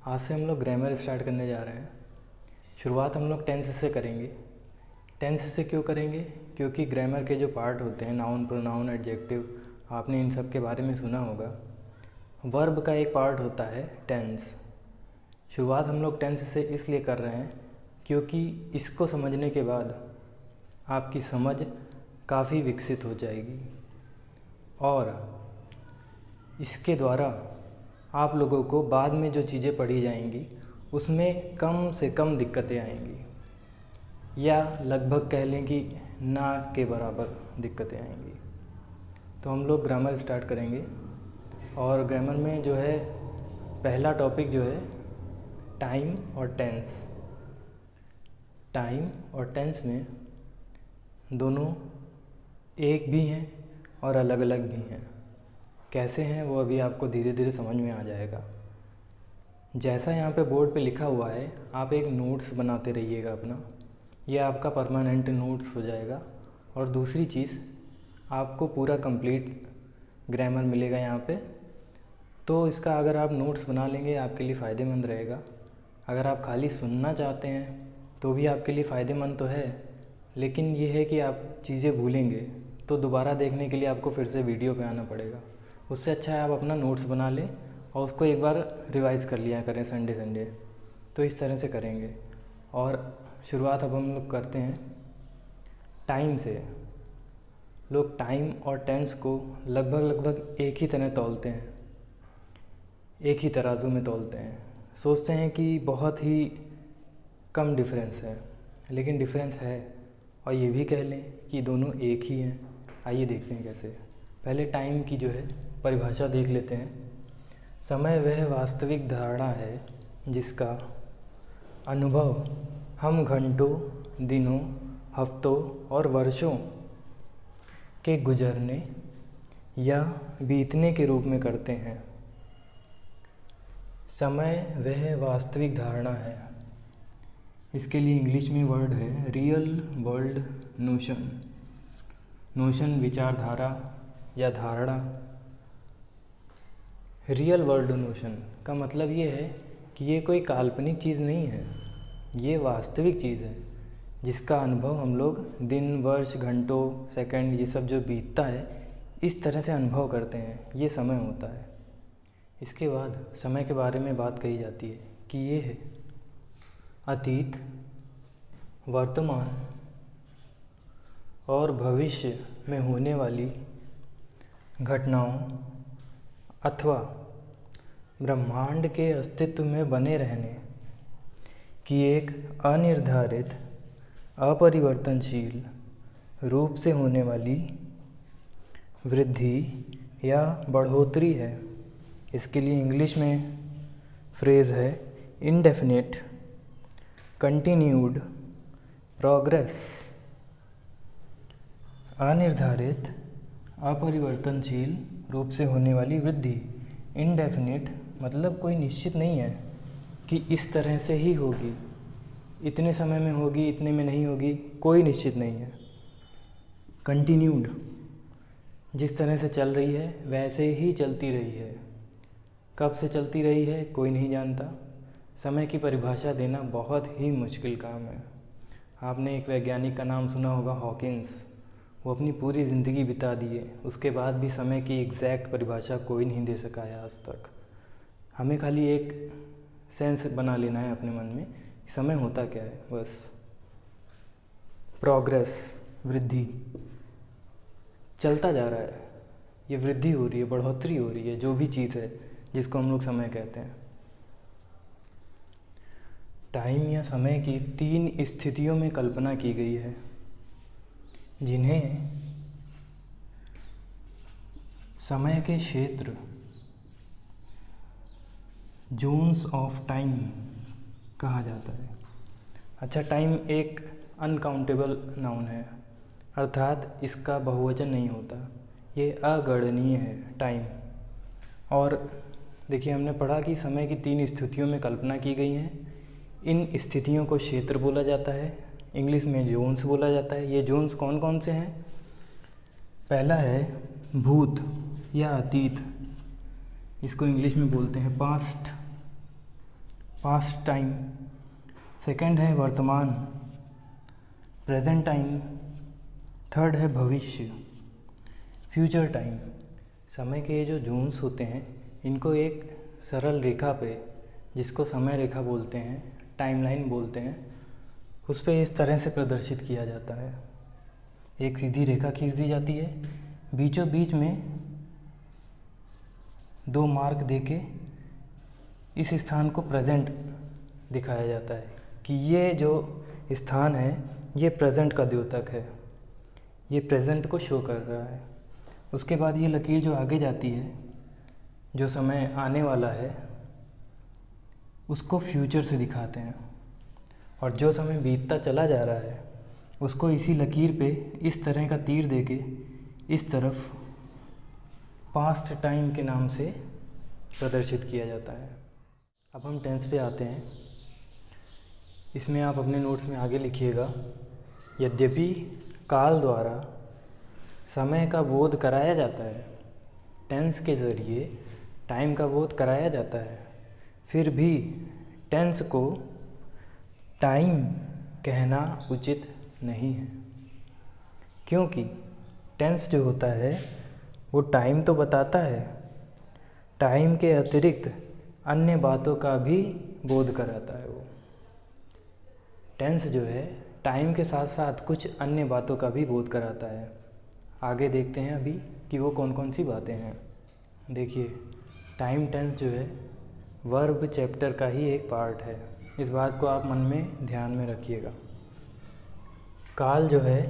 आज से हम लोग ग्रामर स्टार्ट करने जा रहे हैं। शुरुआत हम लोग टेंस से करेंगे। टेंस से क्यों करेंगे? क्योंकि ग्रामर के जो पार्ट होते हैं, नाउन, प्रोनाउन, एडजेक्टिव, आपने इन सब के बारे में सुना होगा। वर्ब का एक पार्ट होता है टेंस। शुरुआत हम लोग टेंस से इसलिए कर रहे हैं क्योंकि इसको समझने के बाद आपकी समझ काफ़ी विकसित हो जाएगी और इसके द्वारा आप लोगों को बाद में जो चीज़ें पढ़ी जाएंगी उसमें कम से कम दिक्कतें आएंगी, या लगभग कह लें कि ना के बराबर दिक्कतें आएंगी। तो हम लोग ग्रामर स्टार्ट करेंगे और ग्रामर में जो है पहला टॉपिक जो है टाइम और टेंस। टाइम और टेंस में दोनों एक भी हैं और अलग अलग भी हैं। कैसे हैं वो अभी आपको धीरे धीरे समझ में आ जाएगा। जैसा यहाँ पे बोर्ड पे लिखा हुआ है, आप एक नोट्स बनाते रहिएगा अपना, ये आपका परमानेंट नोट्स हो जाएगा। और दूसरी चीज़, आपको पूरा कंप्लीट ग्रामर मिलेगा यहाँ पे, तो इसका अगर आप नोट्स बना लेंगे आपके लिए फ़ायदेमंद रहेगा। अगर आप खाली सुनना चाहते हैं तो भी आपके लिए फ़ायदेमंद तो है, लेकिन ये है कि आप चीज़ें भूलेंगे तो दोबारा देखने के लिए आपको फिर से वीडियो पे आना पड़ेगा। उससे अच्छा है आप अपना नोट्स बना लें और उसको एक बार रिवाइज़ कर लिया करें संडे संडे। तो इस तरह से करेंगे। और शुरुआत अब हम लोग करते हैं टाइम से। लोग टाइम और टेंस को लगभग एक ही तरह तौलते हैं, एक ही तराजू में तौलते हैं। सोचते हैं कि बहुत ही कम डिफरेंस है, लेकिन डिफरेंस है। और ये भी कह लें कि दोनों एक ही हैं। आइए देखते हैं कैसे। पहले टाइम की जो है परिभाषा देख लेते हैं। समय वह वास्तविक धारणा है जिसका अनुभव हम घंटों, दिनों, हफ्तों और वर्षों के गुजरने या बीतने के रूप में करते हैं। समय वह वास्तविक धारणा है। इसके लिए इंग्लिश में वर्ड है रियल वर्ल्ड नोशन। नोशन विचारधारा या धारणा। रियल वर्ल्ड नोशन का मतलब ये है कि ये कोई काल्पनिक चीज़ नहीं है, ये वास्तविक चीज़ है जिसका अनुभव हम लोग दिन, वर्ष, घंटों, सेकंड, ये सब जो बीतता है इस तरह से अनुभव करते हैं। ये समय होता है। इसके बाद समय के बारे में बात कही जाती है कि ये है अतीत, वर्तमान और भविष्य में होने वाली घटनाओं अथवा ब्रह्मांड के अस्तित्व में बने रहने की एक अनिर्धारित, अपरिवर्तनशील रूप से होने वाली वृद्धि या बढ़ोतरी है। इसके लिए इंग्लिश में फ्रेज़ है इंडेफिनिट कंटिन्यूड प्रोग्रेस। अनिर्धारित, अपरिवर्तनशील रूप से होने वाली वृद्धि। इंडेफिनिट मतलब कोई निश्चित नहीं है कि इस तरह से ही होगी, इतने समय में होगी, इतने में नहीं होगी, कोई निश्चित नहीं है। कंटिन्यूड, जिस तरह से चल रही है वैसे ही चलती रही है। कब से चलती रही है कोई नहीं जानता। समय की परिभाषा देना बहुत ही मुश्किल काम है। आपने एक वैज्ञानिक का नाम सुना होगा, हॉकिंस। वो अपनी पूरी ज़िंदगी बिता दिए, उसके बाद भी समय की एग्जैक्ट परिभाषा कोई नहीं दे सका है आज तक। हमें खाली एक सेंस बना लेना है अपने मन में, समय होता क्या है बस। प्रोग्रेस, वृद्धि, चलता जा रहा है, ये वृद्धि हो रही है, बढ़ोतरी हो रही है, जो भी चीज़ है जिसको हम लोग समय कहते हैं। टाइम या समय की 3 स्थितियों में कल्पना की गई है जिन्हें समय के क्षेत्र, जोन्स ऑफ टाइम कहा जाता है। अच्छा, टाइम एक अनकाउंटेबल नाउन है, अर्थात इसका बहुवचन नहीं होता, ये अगणनीय है टाइम। और देखिए, हमने पढ़ा कि समय की 3 स्थितियों में कल्पना की गई हैं। इन स्थितियों को क्षेत्र बोला जाता है, इंग्लिश में जोन्स बोला जाता है। ये जोन्स कौन कौन से हैं? पहला है भूत या अतीत, इसको इंग्लिश में बोलते हैं पास्ट। पास्ट टाइम, सेकंड है वर्तमान प्रेजेंट टाइम, थर्ड है भविष्य फ्यूचर टाइम। समय के जो जोन्स होते हैं इनको एक सरल रेखा पे, जिसको समय रेखा बोलते हैं, टाइमलाइन बोलते हैं, उस पे इस तरह से प्रदर्शित किया जाता है। एक सीधी रेखा खींच दी जाती है, बीचों बीच में 2 मार्क देके इस स्थान को प्रेजेंट दिखाया जाता है कि ये जो स्थान है ये प्रेजेंट का द्योतक है, ये प्रेजेंट को शो कर रहा है। उसके बाद ये लकीर जो आगे जाती है, जो समय आने वाला है उसको फ्यूचर से दिखाते हैं, और जो समय बीतता चला जा रहा है उसको इसी लकीर पे इस तरह का तीर देके इस तरफ पास्ट टाइम के नाम से प्रदर्शित किया जाता है। अब हम टेंस पे आते हैं। इसमें आप अपने नोट्स में आगे लिखिएगा, यद्यपि काल द्वारा समय का बोध कराया जाता है, टेंस के ज़रिए टाइम का बोध कराया जाता है, फिर भी टेंस को टाइम कहना उचित नहीं है, क्योंकि टेंस जो होता है वो टाइम तो बताता है, टाइम के अतिरिक्त अन्य बातों का भी बोध कराता है। वो टेंस जो है टाइम के साथ साथ कुछ अन्य बातों का भी बोध कराता है। आगे देखते हैं अभी कि वो कौन कौन सी बातें हैं। देखिए, टाइम टेंस जो है वर्ब चैप्टर का ही एक पार्ट है, इस बात को आप मन में ध्यान में रखिएगा। काल जो है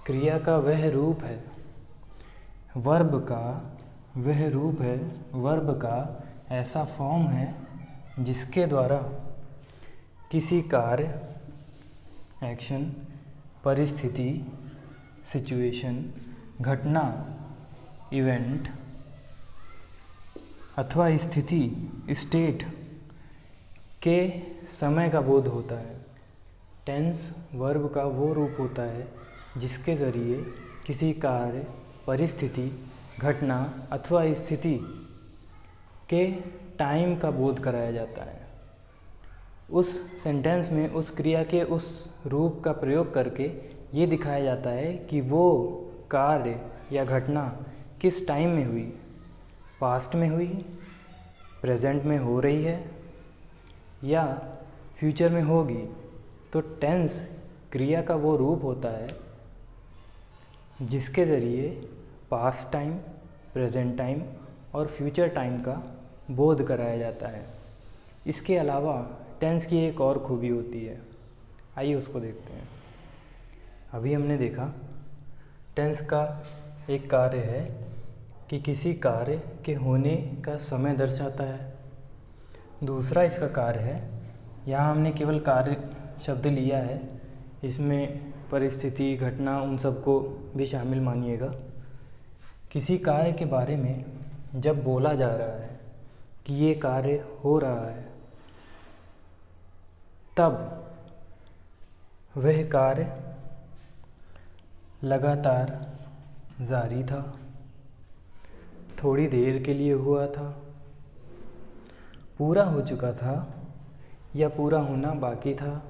क्रिया का वह रूप है, वर्ब का वह रूप है, वर्ब का ऐसा फॉर्म है जिसके द्वारा किसी कार्य, एक्शन, परिस्थिति, सिचुएशन, घटना, इवेंट अथवा स्थिति, स्टेट के समय का बोध होता है। टेंस वर्ब का वो रूप होता है जिसके ज़रिए किसी कार्य, परिस्थिति, घटना अथवा स्थिति के टाइम का बोध कराया जाता है। उस सेंटेंस में उस क्रिया के उस रूप का प्रयोग करके ये दिखाया जाता है कि वो कार्य या घटना किस टाइम में हुई, पास्ट में हुई, प्रेजेंट में हो रही है या फ्यूचर में होगी। तो टेंस क्रिया का वो रूप होता है जिसके ज़रिए पास्ट टाइम, प्रेजेंट टाइम और फ्यूचर टाइम का बोध कराया जाता है। इसके अलावा टेंस की एक और खूबी होती है, आइए उसको देखते हैं। अभी हमने देखा टेंस का एक कार्य है कि किसी कार्य के होने का समय दर्शाता है। दूसरा इसका कार्य है, यहाँ हमने केवल कार्य शब्द लिया है, इसमें परिस्थिति, घटना उन सबको भी शामिल मानिएगा। किसी कार्य के बारे में जब बोला जा रहा है कि ये कार्य हो रहा है, तब वह कार्य लगातार जारी था, थोड़ी देर के लिए हुआ था, पूरा हो चुका था या पूरा होना बाकी था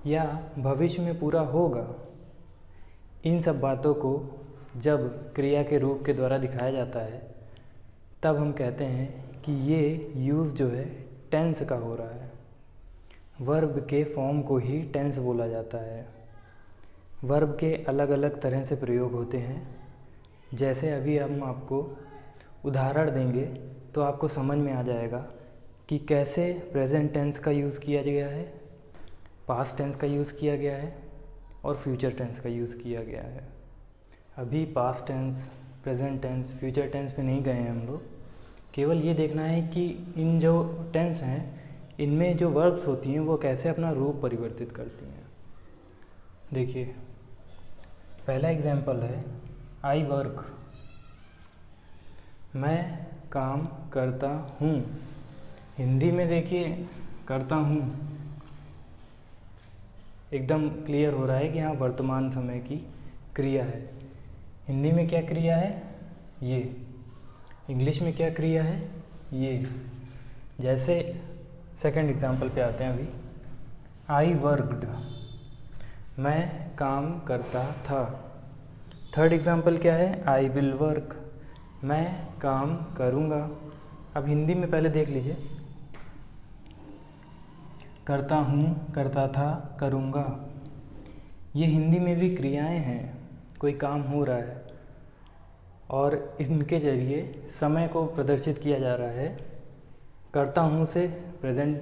या भविष्य में पूरा होगा। इन सब बातों को जब क्रिया के रूप के द्वारा दिखाया जाता है तब हम कहते हैं कि ये यूज़ जो है टेंस का हो रहा है। वर्ब के फॉर्म को ही टेंस बोला जाता है। वर्ब के अलग अलग तरह से प्रयोग होते हैं। जैसे अभी हम आपको उदाहरण देंगे तो आपको समझ में आ जाएगा कि कैसे प्रेजेंट टेंस का यूज़ किया गया है, पास्ट टेंस का यूज़ किया गया है और फ्यूचर टेंस का यूज़ किया गया है। अभी past tense, present tense, future tense पे नहीं गए हैं हम लोग। केवल ये देखना है कि इन जो टेंस हैं इनमें जो वर्ब्स होती हैं वो कैसे अपना रूप परिवर्तित करती हैं। देखिए, पहला एग्जाम्पल है आई वर्क, मैं काम करता हूँ। हिंदी में देखिए करता हूँ, एकदम क्लियर हो रहा है कि हाँ वर्तमान समय की क्रिया है। हिंदी में क्या क्रिया है? ये। इंग्लिश में क्या क्रिया है? ये। जैसे सेकंड एग्जाम्पल पे आते हैं अभी। आई वर्कड, मैं काम करता था। थर्ड एग्जाम्पल क्या है? आई विल वर्क, मैं काम करूँगा। अब हिंदी में पहले देख लीजिए, करता हूँ, करता था, करूँगा। ये हिंदी में भी क्रियाएं हैं, कोई काम हो रहा है और इनके ज़रिए समय को प्रदर्शित किया जा रहा है। करता हूँ से प्रेजेंट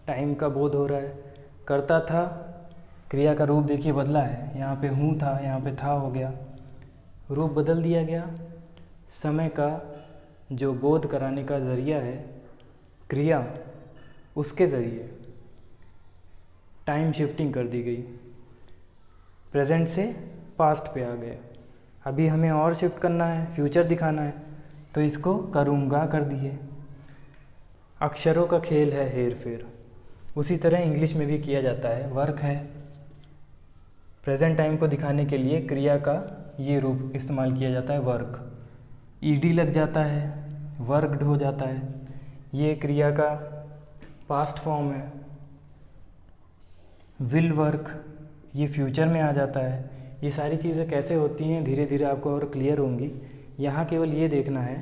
टाइम का बोध हो रहा है। करता था, क्रिया का रूप देखिए बदला है, यहाँ पे हूँ था, यहाँ पे था हो गया, रूप बदल दिया गया। समय का जो बोध कराने का ज़रिया है क्रिया, उसके ज़रिए टाइम शिफ्टिंग कर दी गई, प्रेजेंट से पास्ट पे आ गए। अभी हमें और शिफ्ट करना है, फ्यूचर दिखाना है, तो इसको करूँगा कर दिए। अक्षरों का खेल है हेर फेर। उसी तरह इंग्लिश में भी किया जाता है। वर्क है, प्रेजेंट टाइम को दिखाने के लिए क्रिया का ये रूप इस्तेमाल किया जाता है वर्क। ईडी लग जाता है, वर्कड हो जाता है, ये क्रिया का पास्ट फॉर्म है। विल वर्क, ये फ्यूचर में आ जाता है। ये सारी चीज़ें कैसे होती हैं धीरे धीरे आपको और क्लियर होंगी। यहाँ केवल ये देखना है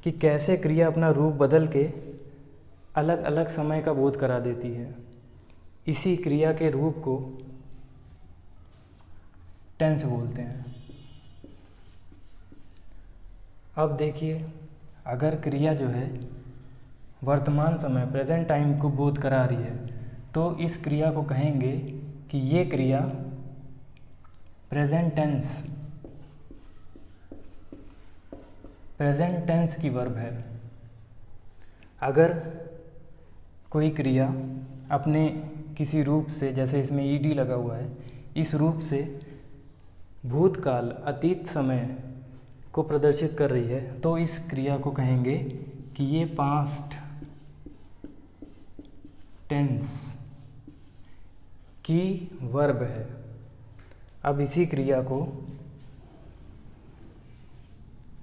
कि कैसे क्रिया अपना रूप बदल के अलग अलग समय का बोध करा देती है। इसी क्रिया के रूप को टेंस बोलते हैं। अब देखिए, अगर क्रिया जो है वर्तमान समय प्रेजेंट टाइम को बोध करा रही है तो इस क्रिया को कहेंगे कि ये क्रिया प्रेजेंट टेंस की वर्ब है। अगर कोई क्रिया अपने किसी रूप से, जैसे इसमें ईडी लगा हुआ है, इस रूप से भूतकाल अतीत समय को प्रदर्शित कर रही है तो इस क्रिया को कहेंगे कि ये पास्ट टेंस की वर्ब है। अब इसी क्रिया को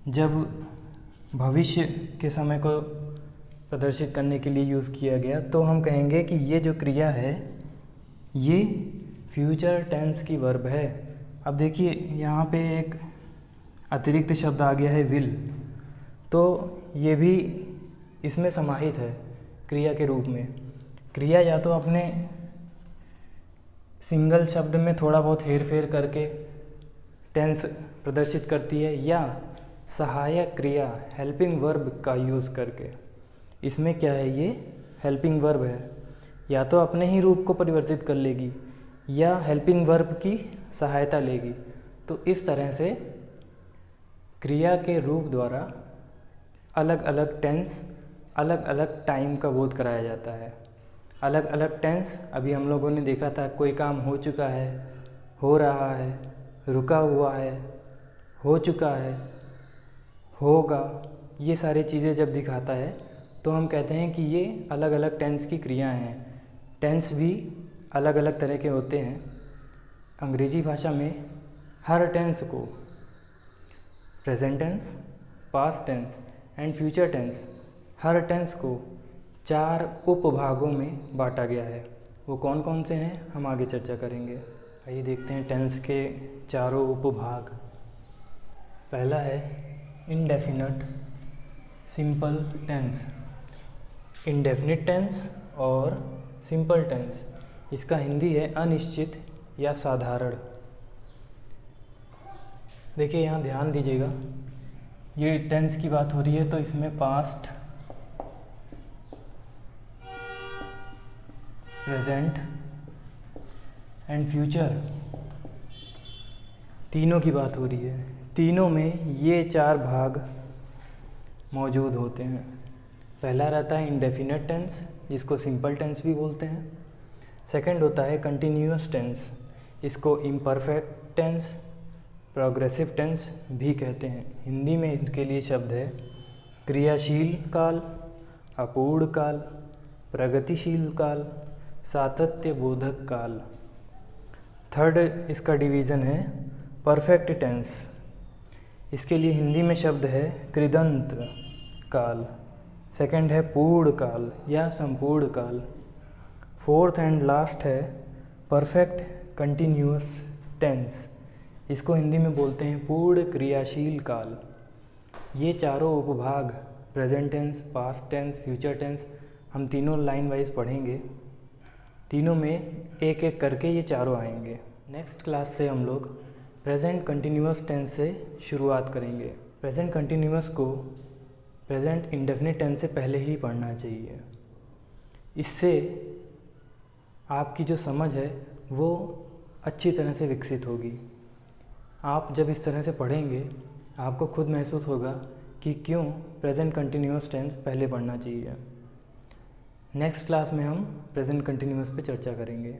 जब भविष्य के समय को प्रदर्शित करने के लिए यूज़ किया गया तो हम कहेंगे कि ये जो क्रिया है ये फ्यूचर टेंस की वर्ब है। अब देखिए यहाँ पे एक अतिरिक्त शब्द आ गया है विल, तो ये भी इसमें समाहित है क्रिया के रूप में। क्रिया या तो अपने सिंगल शब्द में थोड़ा बहुत हेर फेर करके टेंस प्रदर्शित करती है या सहायक क्रिया हेल्पिंग वर्ब का यूज़ करके। इसमें क्या है, ये हेल्पिंग वर्ब है, या तो अपने ही रूप को परिवर्तित कर लेगी या हेल्पिंग वर्ब की सहायता लेगी। तो इस तरह से क्रिया के रूप द्वारा अलग अलग टेंस, अलग अलग टाइम का बोध कराया जाता है। अलग अलग टेंस अभी हम लोगों ने देखा था, कोई काम हो चुका है, हो रहा है, रुका हुआ है, हो चुका है, होगा, ये सारी चीज़ें जब दिखाता है तो हम कहते हैं कि ये अलग अलग टेंस की क्रियाएं हैं। टेंस भी अलग अलग तरह के होते हैं। अंग्रेजी भाषा में हर टेंस को present tense, past tense and future tense, हर टेंस को 4 उपभागों में बांटा गया है। वो कौन कौन से हैं हम आगे चर्चा करेंगे। आइए देखते हैं टेंस के चारों उपभाग। पहला है indefinite simple tense. Indefinite tense और सिंपल टेंस, इसका हिंदी है अनिश्चित या साधारण। देखिए यहाँ ध्यान दीजिएगा, ये टेंस की बात हो रही है तो इसमें पास्ट, प्रेजेंट एंड फ्यूचर तीनों की बात हो रही है। तीनों में ये 4 भाग मौजूद होते हैं। पहला रहता है इंडेफिनिट टेंस, जिसको सिंपल टेंस भी बोलते हैं। सेकंड होता है कंटिन्यूअस टेंस, इसको इम्परफेक्ट टेंस, प्रोग्रेसिव टेंस भी कहते हैं। हिंदी में इनके लिए शब्द है क्रियाशील काल, अपूर्ण काल, प्रगतिशील काल, सातत्य बोधक काल। थर्ड इसका डिवीज़न है परफेक्ट टेंस, इसके लिए हिंदी में शब्द है कृदंत काल। सेकंड है पूर्ण काल या संपूर्ण काल। फोर्थ एंड लास्ट है परफेक्ट कंटिन्यूअस टेंस। इसको हिंदी में बोलते हैं पूर्ण क्रियाशील काल। ये चारों उपभाग present tense, past tense, future tense हम तीनों लाइन वाइज पढ़ेंगे। तीनों में एक एक करके ये चारों आएंगे। नेक्स्ट क्लास से हम लोग प्रेजेंट कंटिन्यूअस टेंस से शुरुआत करेंगे। प्रेजेंट कंटिन्यूअस को प्रेजेंट इंडेफिनिट टेंस से पहले ही पढ़ना चाहिए। इससे आपकी जो समझ है वो अच्छी तरह से विकसित होगी। आप जब इस तरह से पढ़ेंगे आपको खुद महसूस होगा कि क्यों प्रेजेंट कंटिन्यूअस टेंस पहले पढ़ना चाहिए। नेक्स्ट क्लास में हम प्रेजेंट कंटिन्यूअस पे चर्चा करेंगे।